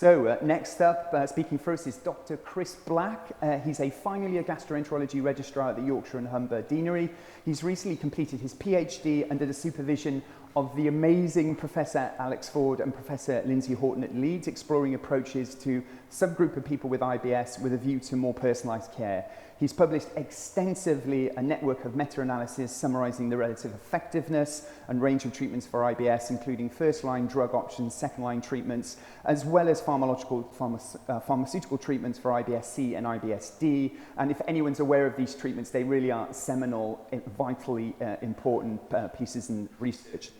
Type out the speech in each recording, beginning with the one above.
So next up, speaking first, is Dr. Chris Black. He's a final year gastroenterology registrar at the Yorkshire and Humber Deanery. He's recently completed his PhD under the supervision of the amazing Professor Alex Ford and Professor Lindsay Horton at Leeds, exploring approaches to subgroup of people with IBS with a view to more personalised care. He's published extensively a network of meta-analysis summarising the relative effectiveness and range of treatments for IBS, including first-line drug options, second-line treatments, as well as pharmacological pharmaceutical treatments for IBS-C and IBS-D. And if anyone's aware of these treatments, they really are seminal, vitally important pieces in research,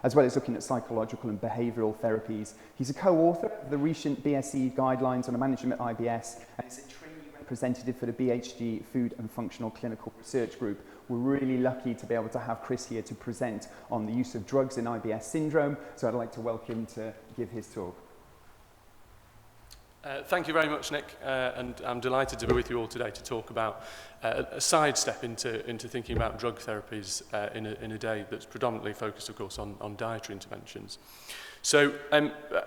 as well as looking at psychological and behavioural therapies. He's a co-author of the recent BSE Guidelines on the Management of IBS, and is a trainee representative for the BHG Food and Functional Clinical Research Group. We're really lucky to be able to have Chris here to present on the use of drugs in IBS syndrome, so I'd like to welcome him to give his talk. Thank you very much, Nick, and I'm delighted to be with you all today to talk about a sidestep into thinking about drug therapies in a day that's predominantly focused, of course, on dietary interventions. So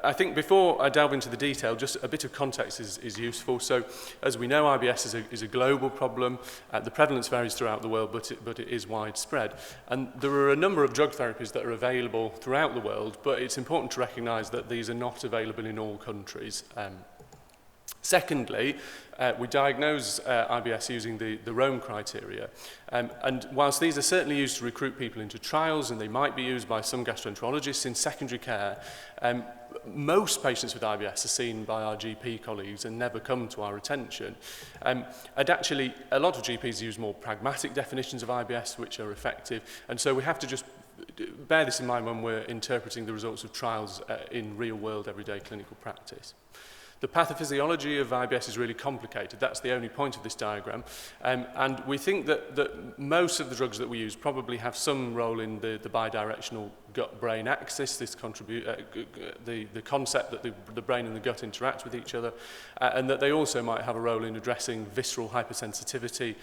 I think before I delve into the detail, just a bit of context is useful. So as we know, IBS is a global problem. The prevalence varies throughout the world, but it is widespread. And there are a number of drug therapies that are available throughout the world, but it's important to recognise that these are not available in all countries. Secondly, we diagnose IBS using the Rome criteria. And whilst these are certainly used to recruit people into trials, and they might be used by some gastroenterologists in secondary care, most patients with IBS are seen by our GP colleagues and never come to our attention. And actually, a lot of GPs use more pragmatic definitions of IBS, which are effective. And so we have to just bear this in mind when we're interpreting the results of trials in real-world, everyday clinical practice. The pathophysiology of IBS is really complicated. That's the only point of this diagram. And we think that most of the drugs that we use probably have some role in the bidirectional gut-brain axis, this the concept that the brain and the gut interact with each other, and that they also might have a role in addressing visceral hypersensitivity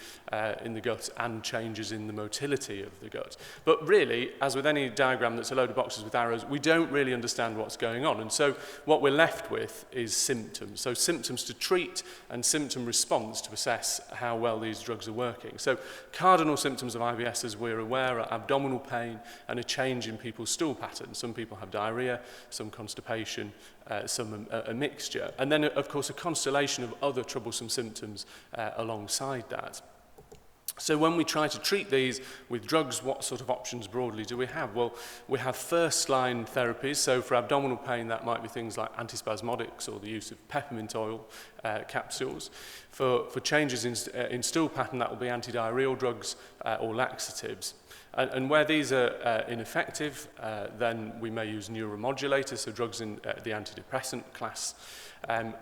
in the gut and changes in the motility of the gut. But really, as with any diagram that's a load of boxes with arrows, we don't really understand what's going on. And so what we're left with is symptoms. So symptoms to treat and symptom response to assess how well these drugs are working. So cardinal symptoms of IBS, as we're aware, are abdominal pain and a change in people's stool patterns. Some people have diarrhea, some constipation, some a mixture. And then, of course, a constellation of other troublesome symptoms alongside that. So when we try to treat these with drugs, what sort of options broadly do we have? Well, we have first-line therapies. So for abdominal pain, that might be things like antispasmodics or the use of peppermint oil capsules. For changes in stool pattern, that will be antidiarrheal drugs or laxatives. And where these are ineffective, then we may use neuromodulators, so drugs in the antidepressant class. And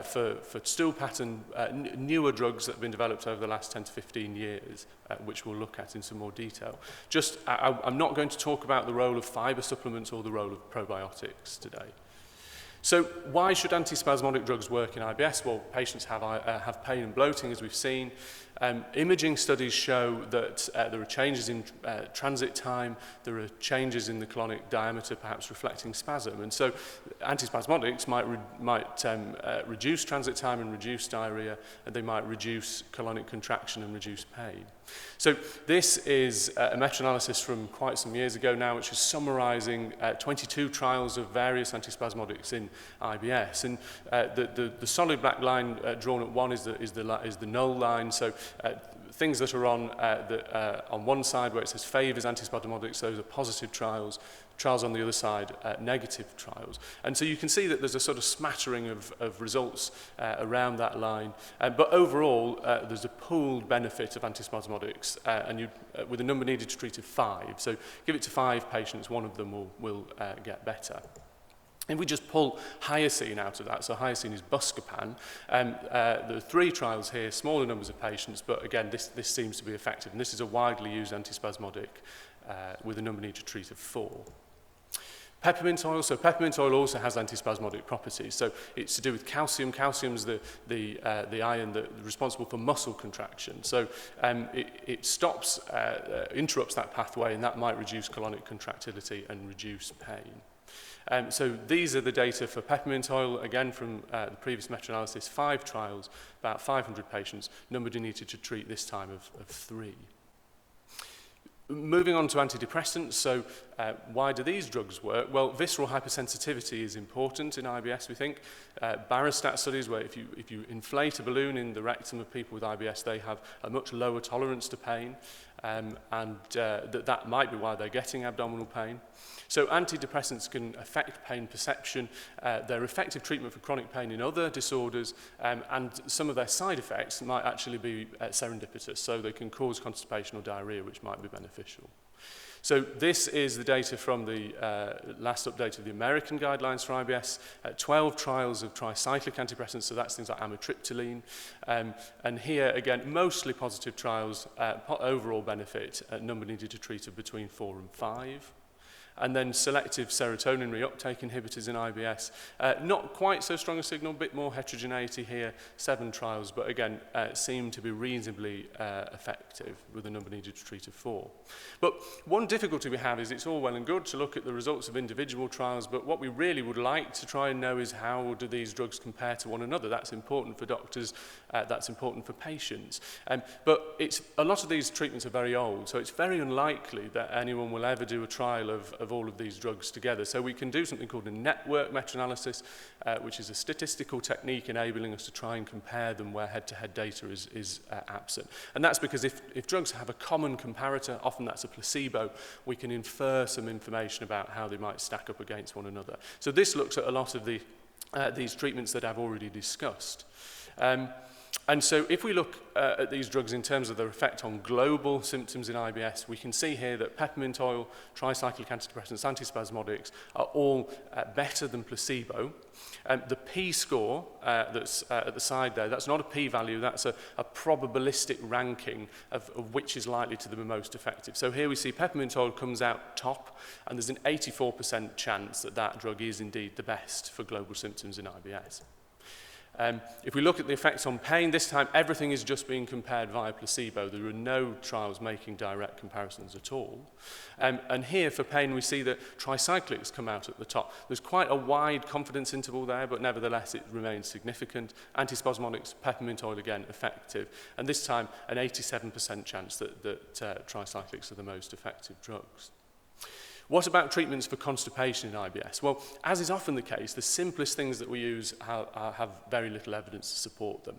for stool pattern, newer drugs that have been developed over the last 10 to 15 years, which we'll look at in some more detail. I'm not going to talk about the role of fibre supplements or the role of probiotics today. So why should antispasmodic drugs work in IBS? Well, patients have pain and bloating, as we've seen. Imaging studies show that there are changes in transit time, there are changes in the colonic diameter, perhaps reflecting spasm. And so antispasmodics might reduce transit time and reduce diarrhea, and they might reduce colonic contraction and reduce pain. So this is a meta-analysis from quite some years ago now, which is summarising 22 trials of various antispasmodics in IBS. And the solid black line drawn at one is the null line. So things that are on one side where it says favours antispasmodics, those are positive trials. Trials on the other side, negative trials. And so you can see that there's a sort of smattering of results around that line. But overall, there's a pooled benefit of antispasmodics, and with a number needed to treat of 5. So give it to 5 patients, one of them will get better. If we just pull hyoscine out of that, so hyoscine is buscopan, there are 3 trials here, smaller numbers of patients, but again, this seems to be effective. And this is a widely used antispasmodic with a number needed to treat of 4. Peppermint oil. So peppermint oil also has antispasmodic properties. So it's to do with calcium. Calcium's the ion that's responsible for muscle contraction. So it interrupts that pathway, and that might reduce colonic contractility and reduce pain. So these are the data for peppermint oil, again from the previous meta-analysis, 5 trials, about 500 patients, number needed to treat this time of 3. Moving on to antidepressants, so why do these drugs work? Well, visceral hypersensitivity is important in IBS, we think. Barostat studies, where if you inflate a balloon in the rectum of people with IBS, they have a much lower tolerance to pain, and that might be why they're getting abdominal pain. So antidepressants can affect pain perception. They're effective treatment for chronic pain in other disorders, and some of their side effects might actually be serendipitous, so they can cause constipation or diarrhea, which might be beneficial. So this is the data from the last update of the American guidelines for IBS, 12 trials of tricyclic antidepressants, so that's things like amitriptyline. And here, again, mostly positive trials, overall benefit, number needed to treat of between 4 and 5. And then selective serotonin reuptake inhibitors in IBS. Not quite so strong a signal, a bit more heterogeneity here, 7 trials, but again, seem to be reasonably effective with a number needed to treat of 4. But one difficulty we have is it's all well and good to look at the results of individual trials, but what we really would like to try and know is how do these drugs compare to one another. That's important for doctors, that's important for patients. But a lot of these treatments are very old, so it's very unlikely that anyone will ever do a trial of all of these drugs together. So we can do something called a network meta-analysis, which is a statistical technique enabling us to try and compare them where head-to-head data is absent. And that's because if drugs have a common comparator, often that's a placebo, we can infer some information about how they might stack up against one another. So this looks at a lot of these treatments that I've already discussed. And so if we look at these drugs in terms of their effect on global symptoms in IBS, we can see here that peppermint oil, tricyclic antidepressants, antispasmodics are all better than placebo. The p-score that's at the side there, that's not a p-value, that's a probabilistic ranking of which is likely to be the most effective. So here we see peppermint oil comes out top, and there's an 84% chance that that drug is indeed the best for global symptoms in IBS. If we look at the effects on pain, this time everything is just being compared via placebo. There are no trials making direct comparisons at all. And here for pain we see that tricyclics come out at the top. There's quite a wide confidence interval there, but nevertheless it remains significant. Antispasmodics, peppermint oil again, effective. And this time an 87% chance that tricyclics are the most effective drugs. What about treatments for constipation in IBS? Well, as is often the case, the simplest things that we use have very little evidence to support them.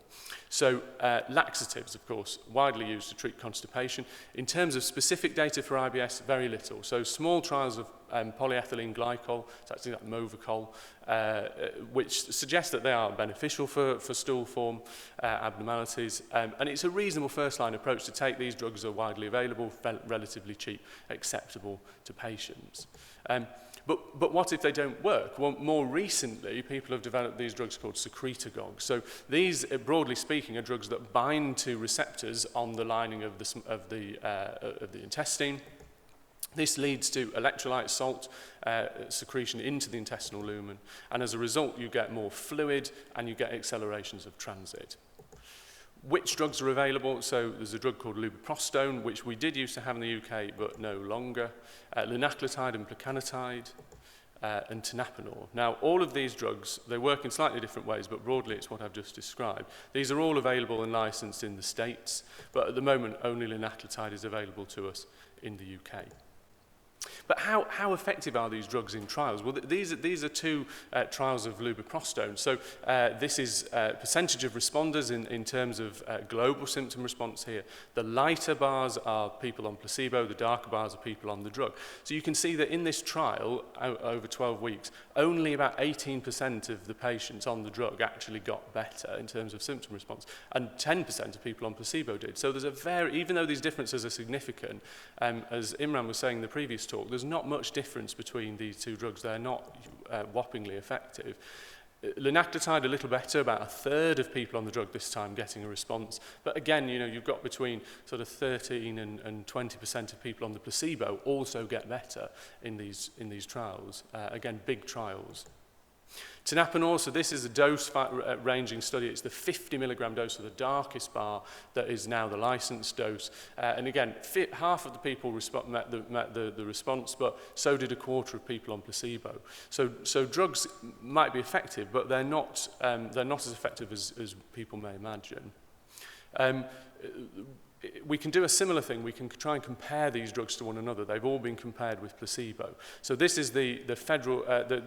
So laxatives, of course, widely used to treat constipation. In terms of specific data for IBS, very little. So small trials of polyethylene glycol, it's actually like Movicol, which suggests that they are beneficial for stool form abnormalities. And it's a reasonable first-line approach to take. These drugs are widely available, relatively cheap, acceptable to patients. But what if they don't work? Well, more recently, people have developed these drugs called secretagogues. So these, broadly speaking, are drugs that bind to receptors on the lining of the intestine. This leads to electrolyte salt secretion into the intestinal lumen, and as a result you get more fluid and you get accelerations of transit. Which drugs are available? So there's a drug called lubiprostone, which we did used to have in the UK but no longer, linaclotide and plecanatide, and tenapanor. Now all of these drugs, they work in slightly different ways, but broadly it's what I've just described. These are all available and licensed in the States, but at the moment only linaclotide is available to us in the UK. But how effective are these drugs in trials? Well, these are 2 trials of lubiprostone. So this is percentage of responders in terms of global symptom response here. The lighter bars are people on placebo, the darker bars are people on the drug. So you can see that in this trial, over 12 weeks, only about 18% of the patients on the drug actually got better in terms of symptom response, and 10% of people on placebo did. So there's even though these differences are significant, as Imran was saying in the previous talk, there's not much difference between these 2 drugs. They're not whoppingly effective. Linaclotide a little better, about a third of people on the drug this time getting a response. But again, you've got between sort of 13 and 20% of people on the placebo also get better in these trials. Again, big trials. Tenapanor, so this is a dose ranging study. It's the 50 milligram dose of the darkest bar that is now the licensed dose. And again, half of the people met the response, but so did a quarter of people on placebo. So drugs might be effective, but they're not as effective as people may imagine. We can do a similar thing. We can try and compare these drugs to one another. They've all been compared with placebo. So this is the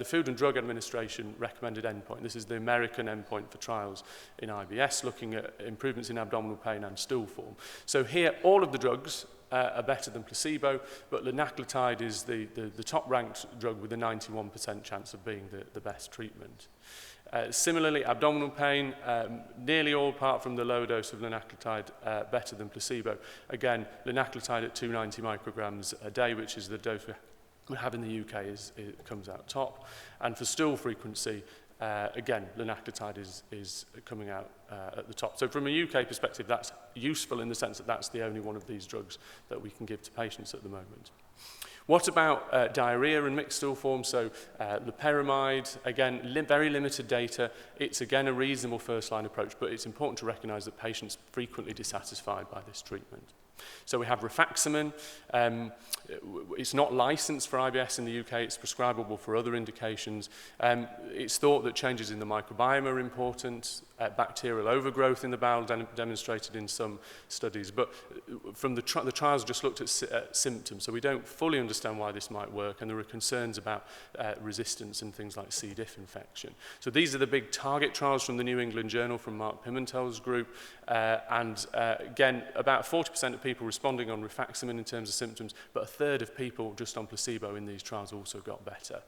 Food and Drug Administration recommended endpoint. This is the American endpoint for trials in IBS, looking at improvements in abdominal pain and stool form. So here, all of the drugs are better than placebo, but linaclotide is the top-ranked drug with a 91% chance of being the best treatment. Similarly, abdominal pain, nearly all apart from the lower dose of linaclotide, better than placebo. Again, linaclotide at 290 micrograms a day, which is the dose we have in the UK, it comes out top. And for stool frequency, again, linaclotide is coming out at the top. So from a UK perspective, that's useful in the sense that that's the only one of these drugs that we can give to patients at the moment. What about diarrhea and mixed stool form? So loperamide, again, very limited data. It's again a reasonable first-line approach, but it's important to recognise that patients are frequently dissatisfied by this treatment. So we have rifaximin. It's not licensed for IBS in the UK. It's prescribable for other indications. It's thought that changes in the microbiome are important. Bacterial overgrowth in the bowel demonstrated in some studies. But from the trials just looked at symptoms, so we don't fully understand why this might work, and there are concerns about resistance and things like C. diff infection. So these are the big target trials from the New England Journal from Mark Pimentel's group. Again, about 40% of people responding on rifaximin in terms of symptoms, but a third of people just on placebo in these trials also got better.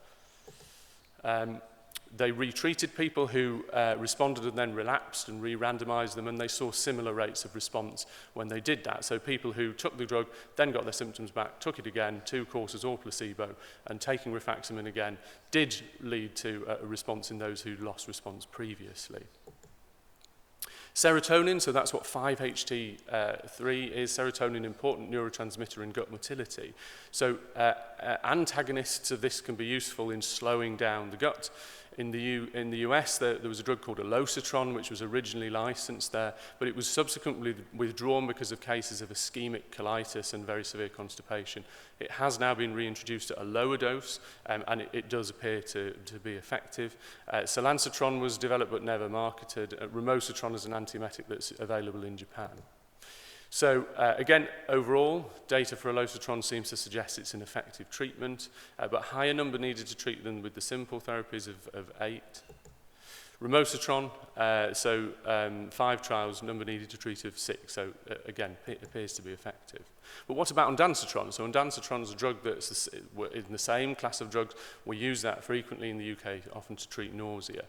They retreated people who responded and then relapsed and re-randomized them, and they saw similar rates of response when they did that. So people who took the drug, then got their symptoms back, took it again, 2 courses or placebo, and taking rifaximin again did lead to a response in those who lost response previously. Serotonin, so that's what 5-HT3 is. Serotonin, important neurotransmitter in gut motility. So antagonists of this can be useful in slowing down the gut. In the US, there was a drug called elocitron, which was originally licensed there, but it was subsequently withdrawn because of cases of ischemic colitis and very severe constipation. It has now been reintroduced at a lower dose, and it does appear to be effective. Solancitron was developed but never marketed. Remocitron is an antiemetic that's available in Japan. So again, overall, data for elocitron seems to suggest it's an effective treatment, but higher number needed to treat than with the simple therapies of 8. Remocitron, 5 trials, number needed to treat of 6, so again, it appears to be effective. But what about ondansetron? So ondansetron is a drug that's in the same class of drugs. We use that frequently in the UK, often to treat nausea.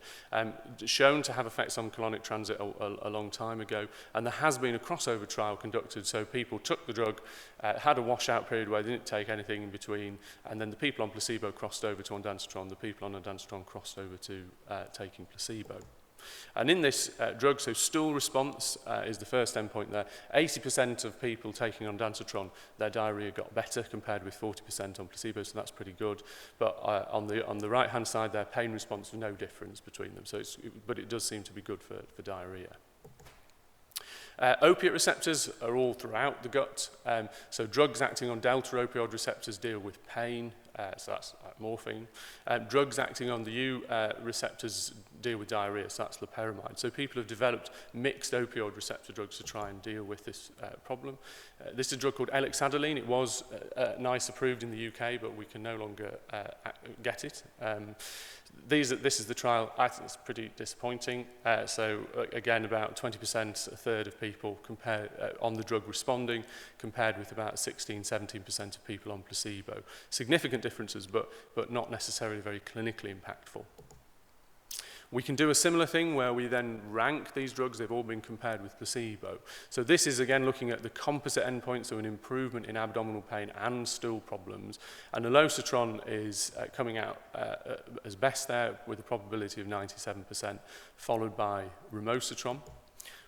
Shown to have effects on colonic transit a long time ago, and there has been a crossover trial conducted, so people took the drug, had a washout period where they didn't take anything in between, and then the people on placebo crossed over to ondansetron, the people on ondansetron crossed over to taking placebo. And in this drug, so stool response is the first endpoint there. 80% of people taking ondansetron, their diarrhea got better compared with 40% on placebo, so that's pretty good. But on the right-hand side, their pain response, no difference between them. So but it does seem to be good for diarrhea. Opiate receptors are all throughout the gut. So drugs acting on delta opioid receptors deal with pain, so that's like morphine. Drugs acting on the U receptors deal with diarrhea, so that's loperamide. So people have developed mixed opioid receptor drugs to try and deal with this problem. This is a drug called elixadeline. It was NICE approved in the UK, but we can no longer get it. This is the trial. I think it's pretty disappointing. So again, about 20%, a third of people on the drug responding, compared with about 16-17% of people on placebo. Significant differences, but not necessarily very clinically impactful. We can do a similar thing where we then rank these drugs. They've all been compared with placebo. So this is, again, looking at the composite endpoint, so an improvement in abdominal pain and stool problems. And elocitron is coming out as best there with a probability of 97%, followed by remocitron.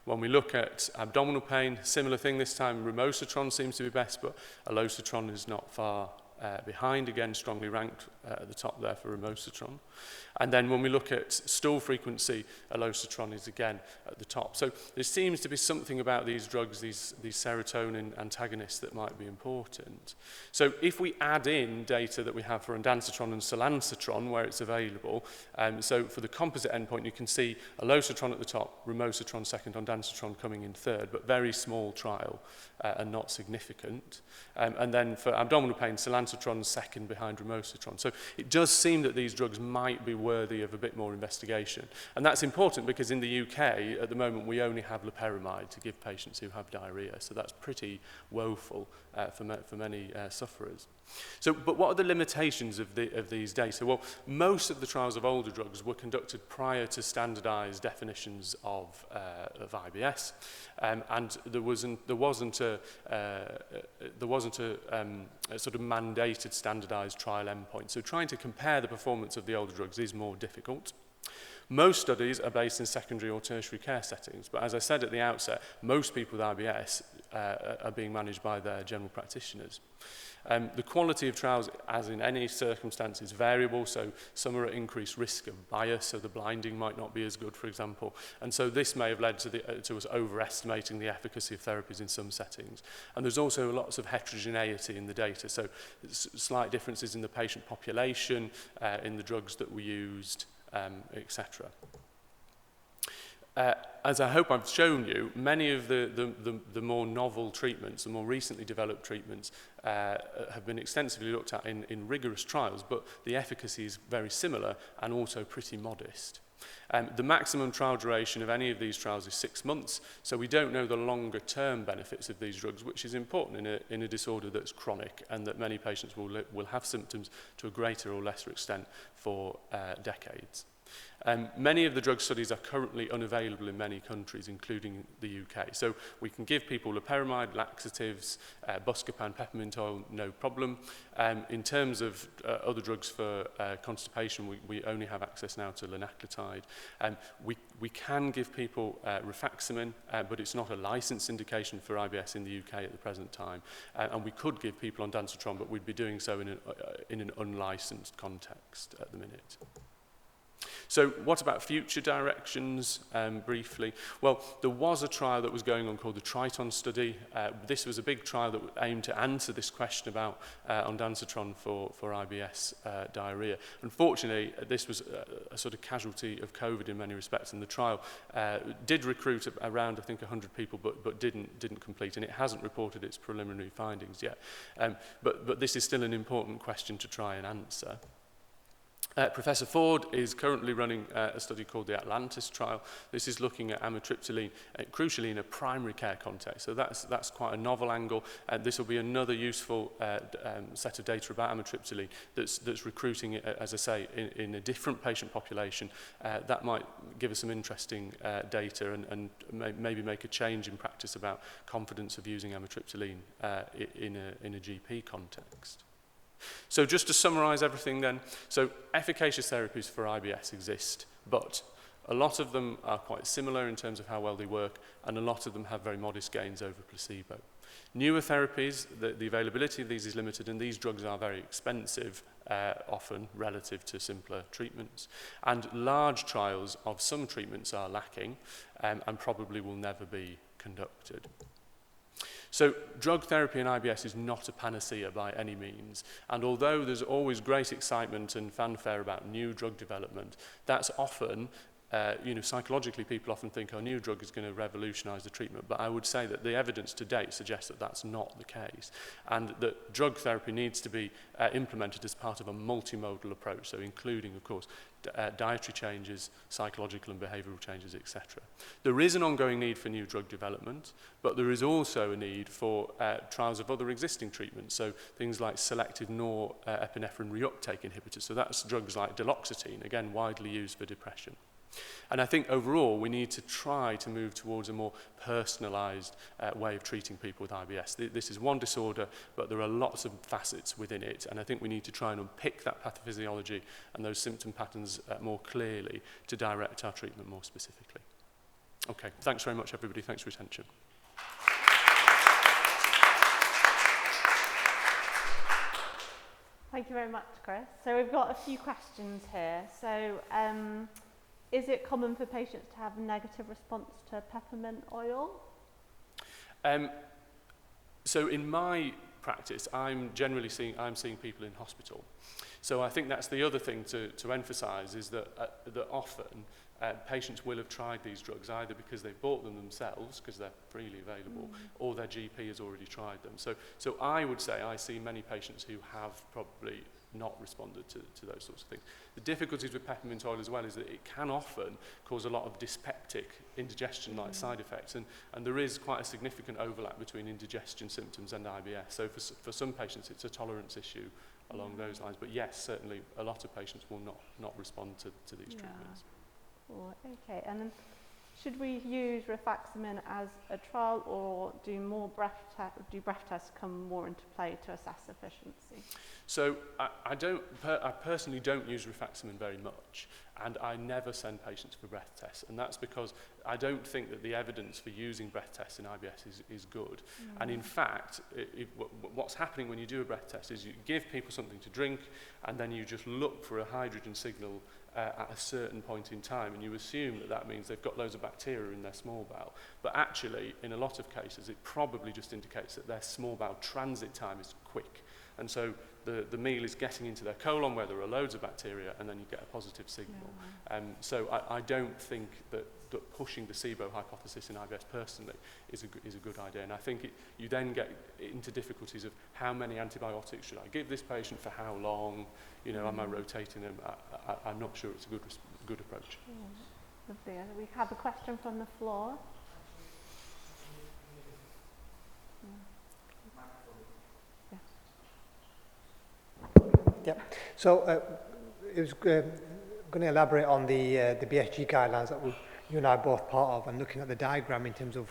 When we look at abdominal pain, similar thing this time. Remocitron seems to be best, but elocitron is not far behind, again strongly ranked at the top there for remosatron. And then when we look at stool frequency, allostatron is again at the top. So there seems to be something about these drugs, these serotonin antagonists, that might be important. So if we add in data that we have for ondansetron and solansatron where it's available, so for the composite endpoint you can see allostatron at the top, remosatron second, ondansetron coming in third, but very small trial and not significant. And then for abdominal pain, solansatron second behind remosatron. So it does seem that these drugs might be worthy of a bit more investigation. And that's important because in the UK, at the moment, we only have loperamide to give patients who have diarrhea. So that's pretty woeful for many sufferers. So, but what are the limitations of these data? Well, most of the trials of older drugs were conducted prior to standardized definitions of IBS, and there wasn't a sort of mandated standardized trial endpoint. So trying to compare the performance of the older drugs is more difficult. Most studies are based in secondary or tertiary care settings, but as I said at the outset, most people with IBS are being managed by their general practitioners. The quality of trials, as in any circumstance, is variable, so some are at increased risk of bias, so the blinding might not be as good, for example, and so this may have led to us overestimating the efficacy of therapies in some settings. And there's also lots of heterogeneity in the data, so slight differences in the patient population, in the drugs that were used, etc. As I hope I've shown you, many of the more novel treatments, the more recently developed treatments, have been extensively looked at in rigorous trials, but the efficacy is very similar and also pretty modest. The maximum trial duration of any of these trials is 6 months, so we don't know the longer-term benefits of these drugs, which is important in a disorder that's chronic and that many patients will have symptoms to a greater or lesser extent for decades. Many of the drug studies are currently unavailable in many countries, including the UK. So we can give people loperamide, laxatives, buscopan, peppermint oil, no problem. In terms of other drugs for constipation, we only have access now to linaclotide. We can give people rifaximin, but it's not a licensed indication for IBS in the UK at the present time. And we could give people ondansetron, but we'd be doing so in an unlicensed context at the minute. So what about future directions, briefly? Well, there was a trial that was going on called the Triton study. This was a big trial that aimed to answer this question about ondansetron for IBS diarrhea. Unfortunately, this was a sort of casualty of COVID in many respects, and the trial did recruit around, I think, 100 people, but didn't complete, and it hasn't reported its preliminary findings yet. But this is still an important question to try and answer. Professor Ford is currently running a study called the Atlantis trial. This is looking at amitriptyline, crucially in a primary care context. So that's quite a novel angle. This will be another useful set of data about amitriptyline that's recruiting, as I say, in a different patient population. That might give us some interesting data and maybe make a change in practice about confidence of using amitriptyline in a GP context. So just to summarise everything then, so efficacious therapies for IBS exist, but a lot of them are quite similar in terms of how well they work, and a lot of them have very modest gains over placebo. Newer therapies, the availability of these is limited, and these drugs are very expensive, often relative to simpler treatments. And large trials of some treatments are lacking, and probably will never be conducted. So drug therapy in IBS is not a panacea by any means, and although there's always great excitement and fanfare about new drug development, that's often, psychologically people often think a new drug is going to revolutionise the treatment, but I would say that the evidence to date suggests that that's not the case, and that drug therapy needs to be implemented as part of a multimodal approach, so including, of course, dietary changes, psychological and behavioural changes, etc. There is an ongoing need for new drug development, but there is also a need for trials of other existing treatments, so things like selective norepinephrine reuptake inhibitors, so that's drugs like duloxetine, again widely used for depression. And I think overall we need to try to move towards a more personalised way of treating people with IBS. This is one disorder, but there are lots of facets within it, and I think we need to try and unpick that pathophysiology and those symptom patterns more clearly to direct our treatment more specifically. Okay, thanks very much everybody, thanks for your attention. Thank you very much, Chris. So we've got a few questions here. So is it common for patients to have a negative response to peppermint oil? So in my practice, I'm seeing people in hospital. So I think that's the other thing to emphasise is that often patients will have tried these drugs either because they've bought them themselves because they're freely available, or their GP has already tried them. So I would say I see many patients who have probably not responded to those sorts of things. The difficulties with peppermint oil as well is that it can often cause a lot of dyspeptic indigestion-like side effects, and there is quite a significant overlap between indigestion symptoms and IBS. So for some patients it's a tolerance issue along those lines, but yes, certainly a lot of patients will not respond to these treatments. Cool. Okay, and then should we use rifaximin as a trial, or do breath tests come more into play to assess efficiency? So I personally don't use rifaximin very much, and I never send patients for breath tests, and that's because I don't think that the evidence for using breath tests in IBS is good. And in fact, what's happening when you do a breath test is you give people something to drink, and then you just look for a hydrogen signal at a certain point in time, and you assume that means they've got loads of bacteria in their small bowel. But actually, in a lot of cases, it probably just indicates that their small bowel transit time is quick. And so the meal is getting into their colon where there are loads of bacteria, and then you get a positive signal. So I don't think that pushing the SIBO hypothesis in IBS personally is a good idea. And I think you then get into difficulties of how many antibiotics should I give this patient for how long? You know, am I rotating them? I'm not sure it's a good approach. Lovely. We have a question from the floor. Yeah. So it was going to elaborate on the BSG guidelines that you and I are both part of, and looking at the diagram in terms of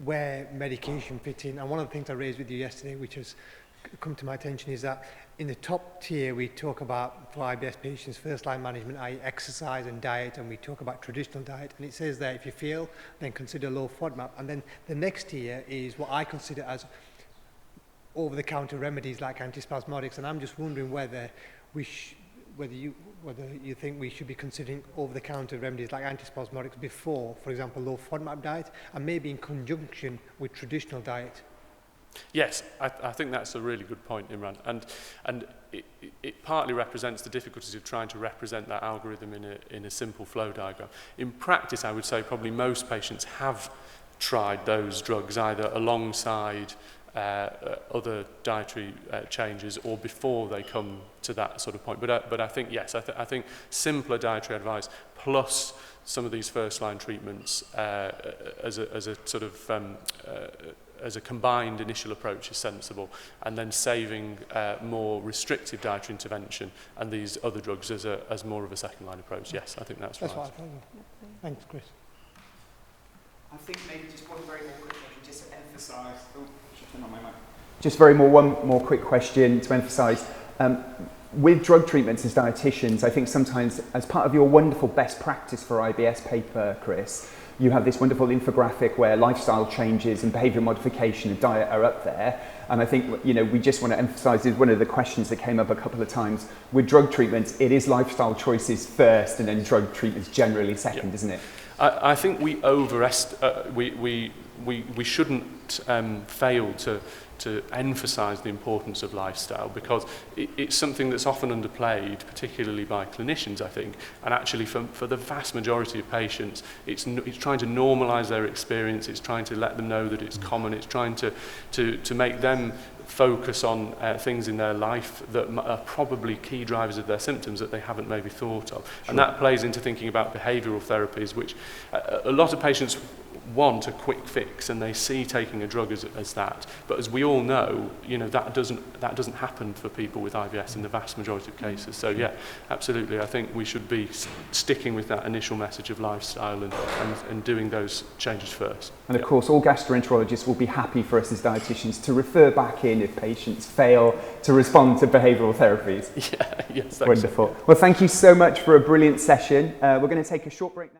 where medication fits in. And one of the things I raised with you yesterday, which has come to my attention, is that in the top tier we talk about, for IBS patients, first line management, i.e. exercise and diet, and we talk about traditional diet, and it says there if you feel, then consider low FODMAP. And then the next tier is what I consider as over-the-counter remedies like antispasmodics, and I'm just wondering whether you think we should be considering over-the-counter remedies like antispasmodics before, for example, low FODMAP diet, and maybe in conjunction with traditional diet. Yes, I think that's a really good point, Imran, and it partly represents the difficulties of trying to represent that algorithm in a simple flow diagram. In practice, I would say probably most patients have tried those drugs either alongside other dietary changes or before they come to that sort of point. But I think, yes, I think simpler dietary advice plus some of these first-line treatments as a sort of as a combined initial approach is sensible, and then saving more restrictive dietary intervention and these other drugs as more of a second-line approach. Yes, I think that's right. That's what I thought. Thanks, Chris. I think maybe just one very more quick question, just to emphasise. Just one more quick question to emphasise. With drug treatments as dietitians, I think sometimes as part of your wonderful best practice for IBS paper, Chris, you have this wonderful infographic where lifestyle changes and behavioural modification and diet are up there. And I think, you know, we just want to emphasise, is one of the questions that came up a couple of times. With drug treatments, it is lifestyle choices first and then drug treatments generally second, isn't it? I think we we shouldn't fail to emphasise the importance of lifestyle, because it's something that's often underplayed, particularly by clinicians, I think, and actually for the vast majority of patients, it's trying to normalise their experience, it's trying to let them know that it's common, it's trying to make them focus on things in their life that are probably key drivers of their symptoms that they haven't maybe thought of. Sure. And that plays into thinking about behavioural therapies, which a lot of patients want a quick fix and they see taking a drug as that. But as we all know, you know, that doesn't happen for people with IBS in the vast majority of cases. So yeah, absolutely, I think we should be sticking with that initial message of lifestyle and doing those changes first. And of course, all gastroenterologists will be happy for us as dietitians to refer back in if patients fail to respond to behavioural therapies. Yeah, yes, wonderful. Well, thank you so much for a brilliant session. We're going to take a short break now.